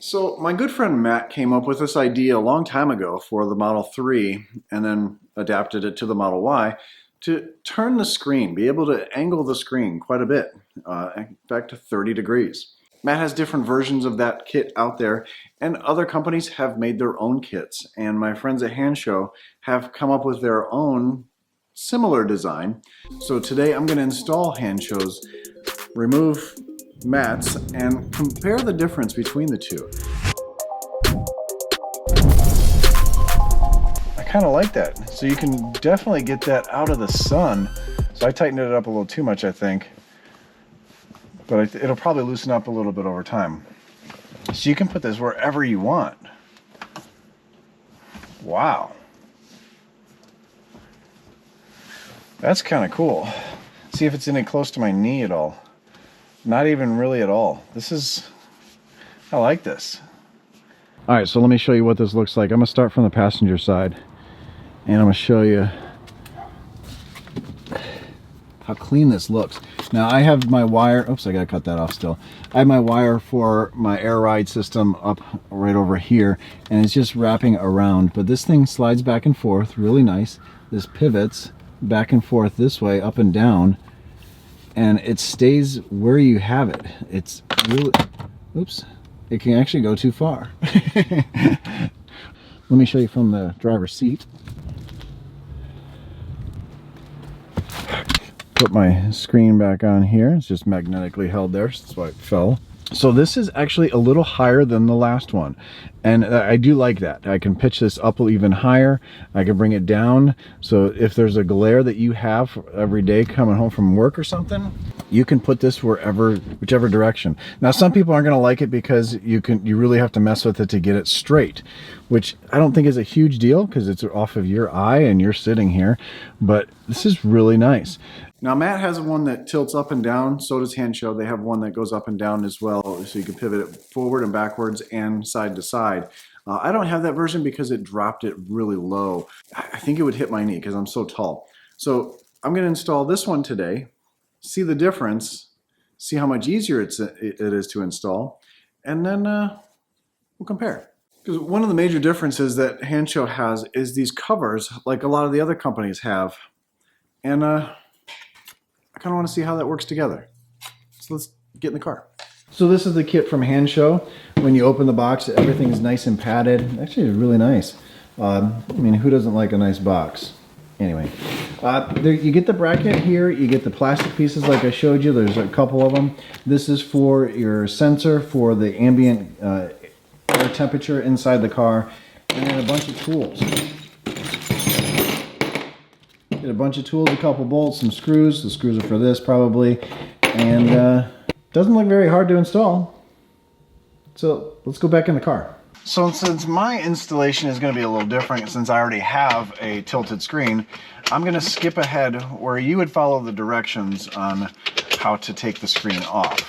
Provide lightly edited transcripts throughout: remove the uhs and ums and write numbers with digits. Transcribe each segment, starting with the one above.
So my good friend Matt came up with this idea a long time ago for the Model 3 and then adapted it to the Model Y to turn the screen, be able to angle the screen quite a bit, in fact 30 degrees. Matt has different versions of that kit out there, and other companies have made their own kits, and my friends at Handshow have come up with their own similar design. So today I'm going to install Handshow's, remove Matt's, and compare the difference between the two. I kind of like that. So you can definitely get that out of the sun. So I tightened it up a little too much, I think. But it'll probably loosen up a little bit over time. So you can put this wherever you want. Wow. That's kind of cool. See if it's any close to my knee at all. Not even really at all. I like this. All right, so let me show you what this looks like. I'm gonna start from the passenger side, and I'm gonna show you how clean this looks. Now I have my wire, oops, I gotta cut that off still. I have my wire for my air ride system up right over here, and it's just wrapping around, but this thing slides back and forth really nice. This pivots back and forth this way, up and down, and it stays where you have it. It's really, oops, it can actually go too far. Let me show you from the driver's seat. Put my screen back on here. It's just magnetically held there, so that's why it fell. So this is actually a little higher than the last one, and I do like that. I can pitch this up even higher. I can bring it down, so if there's a glare that you have every day coming home from work or something, you can put this whichever direction. Now some people aren't going to like it because you really have to mess with it to get it straight, which I don't think is a huge deal because it's off of your eye and you're sitting here, but this is really nice. Now Matt has one that tilts up and down, so does Handshow. They have one that goes up and down as well, so you can pivot it forward and backwards and side to side. I don't have that version because it dropped it really low. I think it would hit my knee because I'm so tall. So I'm going to install this one today, see the difference, see how much easier it is to install, and then we'll compare. Because one of the major differences that Handshow has is these covers, like a lot of the other companies have. And I kind of want to see how that works together. So let's get in the car. So this is the kit from Handshow. When you open the box, everything's nice and padded. Actually, it's really nice. I mean, who doesn't like a nice box? Anyway, you get the bracket here. You get the plastic pieces like I showed you. There's a couple of them. This is for your sensor for the ambient air temperature inside the car. And then a bunch of tools. Get a bunch of tools, a couple bolts, some screws. The screws are for this probably. And doesn't look very hard to install. So let's go back in the car. So since my installation is going to be a little different, since I already have a tilted screen, I'm going to skip ahead where you would follow the directions on how to take the screen off.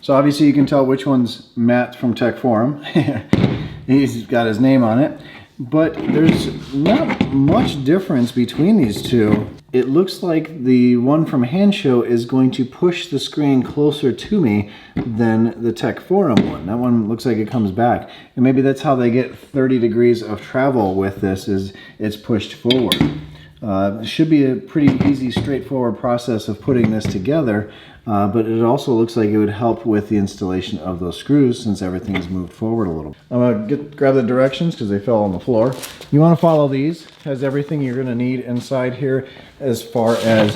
So obviously you can tell which one's Matt from Tech Forum. He's got his name on it. But there's not much difference between these two. It looks like the one from Handshow is going to push the screen closer to me than the Tech Forum one. That one looks like it comes back. And maybe that's how they get 30 degrees of travel with this, is it's pushed forward. It should be a pretty easy, straightforward process of putting this together, but it also looks like it would help with the installation of those screws since everything is moved forward a little. I'm going to grab the directions because they fell on the floor. You want to follow these. It has everything you're going to need inside here as far as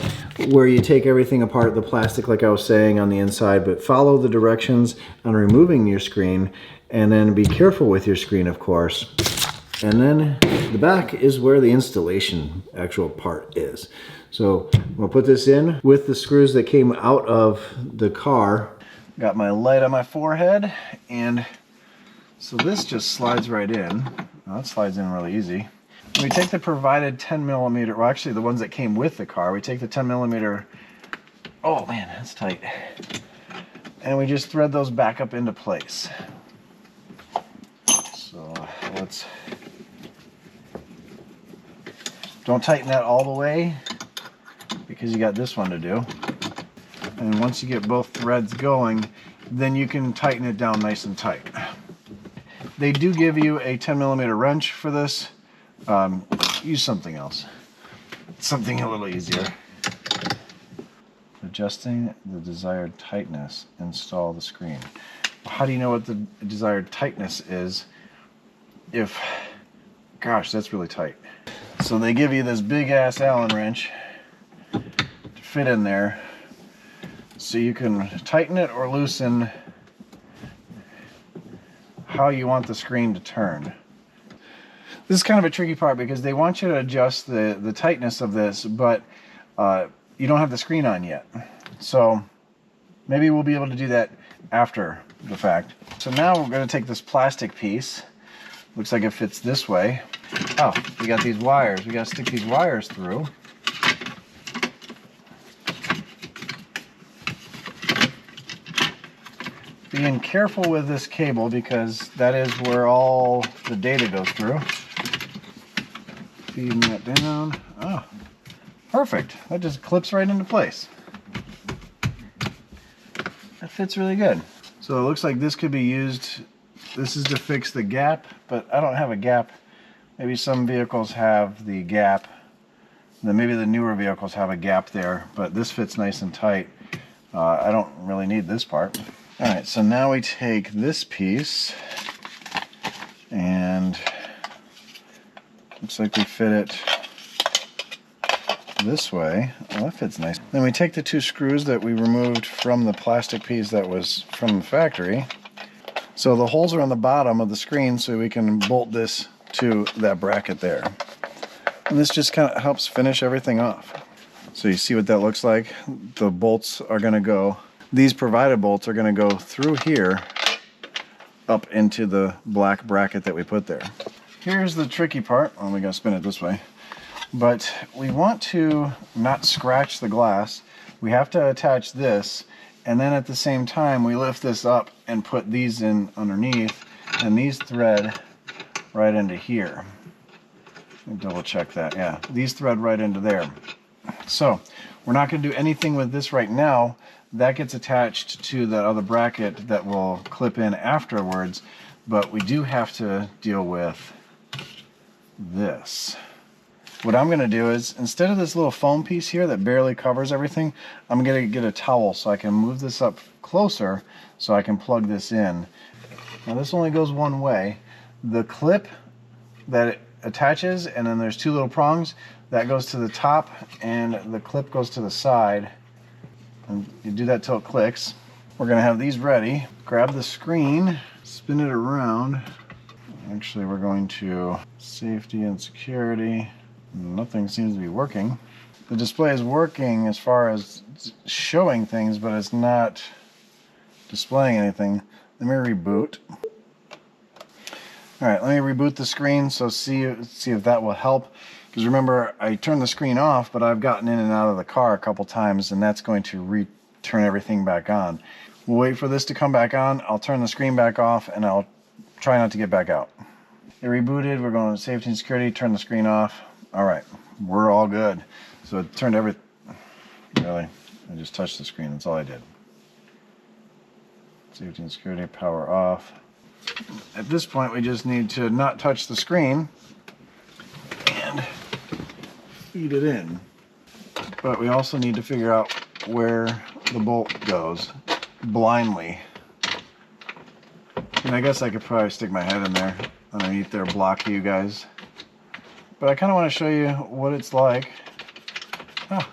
where you take everything apart, the plastic like I was saying on the inside, but follow the directions on removing your screen, and then be careful with your screen, of course. And then the back is where the installation actual part is. So I'm gonna put this in with the screws that came out of the car. Got my light on my forehead, and so this just slides right in. Well, it slides in really easy. We take the provided 10 millimeter, well actually the ones that came with the car, we take the 10 millimeter, oh man, that's tight. And we just thread those back up into place. So let's, don't tighten that all the way because you got this one to do. And once you get both threads going, then you can tighten it down nice and tight. They do give you a 10mm wrench for this. Use something else. Something a little easier. Adjusting the desired tightness. Install the screen. How do you know what the desired tightness is if, gosh, that's really tight. So they give you this big ass Allen wrench to fit in there so you can tighten it or loosen how you want the screen to turn. This is kind of a tricky part because they want you to adjust the tightness of this, but you don't have the screen on yet. So maybe we'll be able to do that after the fact. So now we're going to take this plastic piece. Looks like it fits this way. Oh, we got these wires. We got to stick these wires through. Being careful with this cable because that is where all the data goes through. Feeding that down. Oh, perfect. That just clips right into place. That fits really good. So it looks like this could be used. This is to fix the gap, but I don't have a gap. Maybe some vehicles have the gap. Then maybe the newer vehicles have a gap there, but this fits nice and tight. I don't really need this part. All right, so now we take this piece and looks like we fit it this way. Oh, that fits nice. Then we take the two screws that we removed from the plastic piece that was from the factory. So the holes are on the bottom of the screen so we can bolt this to that bracket there. And this just kind of helps finish everything off. So you see what that looks like? The bolts are going to go, these provided bolts are going to go through here up into the black bracket that we put there. Here's the tricky part. Oh, we got to spin it this way. But we want to not scratch the glass. We have to attach this, and then at the same time we lift this up and put these in underneath, and these thread right into here. Let me double check that. Yeah, these thread right into there. So we're not going to do anything with this right now. That gets attached to that other bracket that will clip in afterwards, but we do have to deal with this. What I'm going to do is, instead of this little foam piece here that barely covers everything, I'm going to get a towel so I can move this up closer so I can plug this in. Now this only goes one way. The clip that it attaches, and then there's two little prongs, that goes to the top and the clip goes to the side. And you do that till it clicks. We're going to have these ready. Grab the screen, spin it around. Actually, we're going to safety and security. Nothing seems to be working. The display is working as far as showing things, but it's not displaying anything. Let me reboot. All right, let me reboot the screen so see if that will help. Because remember, I turned the screen off, but I've gotten in and out of the car a couple times, and that's going to turn everything back on. We'll wait for this to come back on. I'll turn the screen back off, and I'll try not to get back out. It rebooted. We're going to safety and security, turn the screen off. All right, we're all good. So it turned really, I just touched the screen, that's all I did. Safety and security, power off. At this point, we just need to not touch the screen and feed it in. But we also need to figure out where the bolt goes blindly. And I guess I could probably stick my head in there underneath there, block you guys. But I kind of want to show you what it's like. Oh,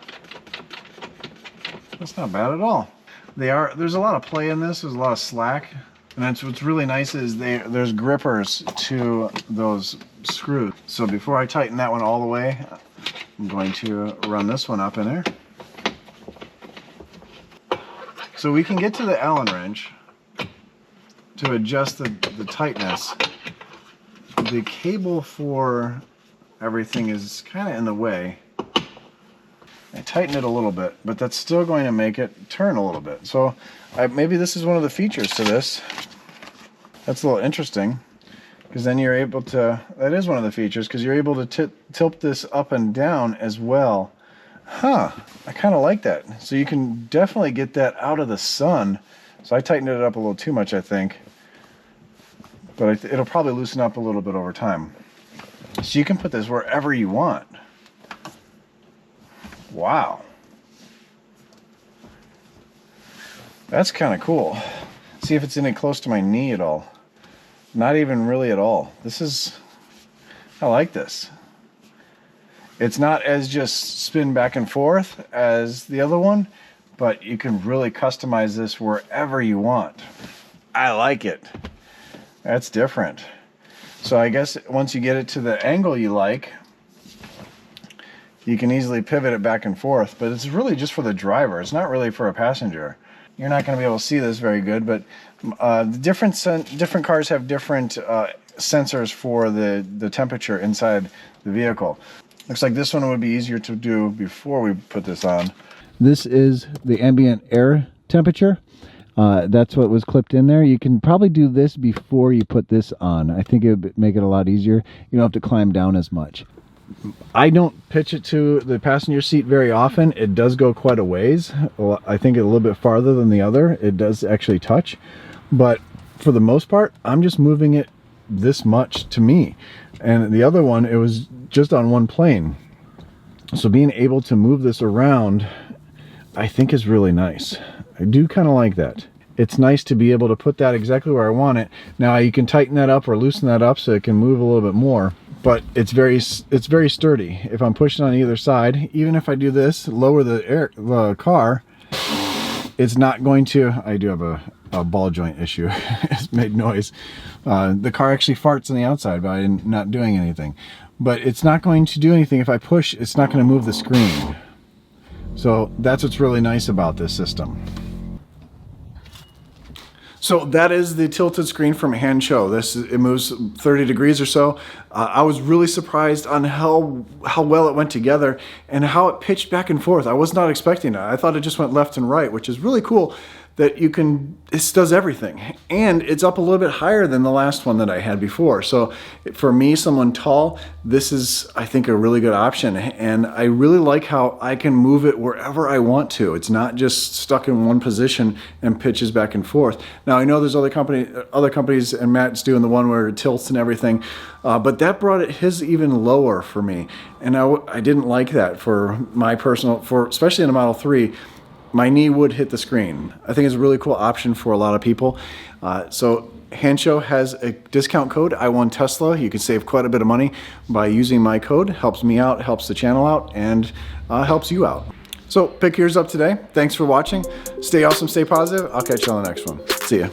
that's not bad at all. There's a lot of play in this. There's a lot of slack. And that's what's really nice is there's grippers to those screws. So before I tighten that one all the way, I'm going to run this one up in there. So we can get to the Allen wrench to adjust the tightness. The cable for everything is kind of in the way. I tighten it a little bit, but that's still going to make it turn a little bit. So maybe this is one of the features to this. That's a little interesting, because then you're able to, that is one of the features, because you're able to tilt this up and down as well Huh, I kind of like that. So you can definitely get that out of the sun. So I tightened it up a little too much, I think. But it'll probably loosen up a little bit over time. So you can put this wherever you want. Wow. That's kind of cool. See if it's any close to my knee at all. Not even really at all. I like this. It's not as just spin back and forth as the other one, but you can really customize this wherever you want. I like it. That's different. So I guess once you get it to the angle you like, you can easily pivot it back and forth, but it's really just for the driver. It's not really for a passenger. You're not going to be able to see this very good, but different cars have different sensors for the temperature inside the vehicle. Looks like this one would be easier to do before we put this on. This is the ambient air temperature. That's what was clipped in there. You can probably do this before you put this on. I think it would make it a lot easier. You don't have to climb down as much. I don't pitch it to the passenger seat very often. It does go quite a ways. I think a little bit farther than the other. It does actually touch. But for the most part, I'm just moving it this much to me. And the other one, it was just on one plane. So being able to move this around, I think is really nice. I do kind of like that. It's nice to be able to put that exactly where I want it. Now you can tighten that up or loosen that up so it can move a little bit more. But it's very sturdy. If I'm pushing on either side, even if I do this, lower the car, it's not going to. I do have a ball joint issue. It's made noise. The car actually farts on the outside by not doing anything. But it's not going to do anything. If I push, it's not going to move the screen. So that's what's really nice about this system. So that is the tilted screen from Hansho. It moves 30 degrees or so. I was really surprised on how well it went together and how it pitched back and forth. I was not expecting that. I thought it just went left and right, which is really cool that this does everything. And it's up a little bit higher than the last one that I had before. So for me, someone tall, this is, I think, a really good option. And I really like how I can move it wherever I want to. It's not just stuck in one position and pitches back and forth. Now, I know there's other companies, and Matt's doing the one where it tilts and everything, but that brought his even lower for me. And I didn't like that for my personal, especially in a Model 3. My knee would hit the screen. I think it's a really cool option for a lot of people. So Hansho has a discount code, I1Tesla. You can save quite a bit of money by using my code. Helps me out, helps the channel out, and helps you out. So pick yours up today. Thanks for watching. Stay awesome, stay positive. I'll catch you on the next one. See ya.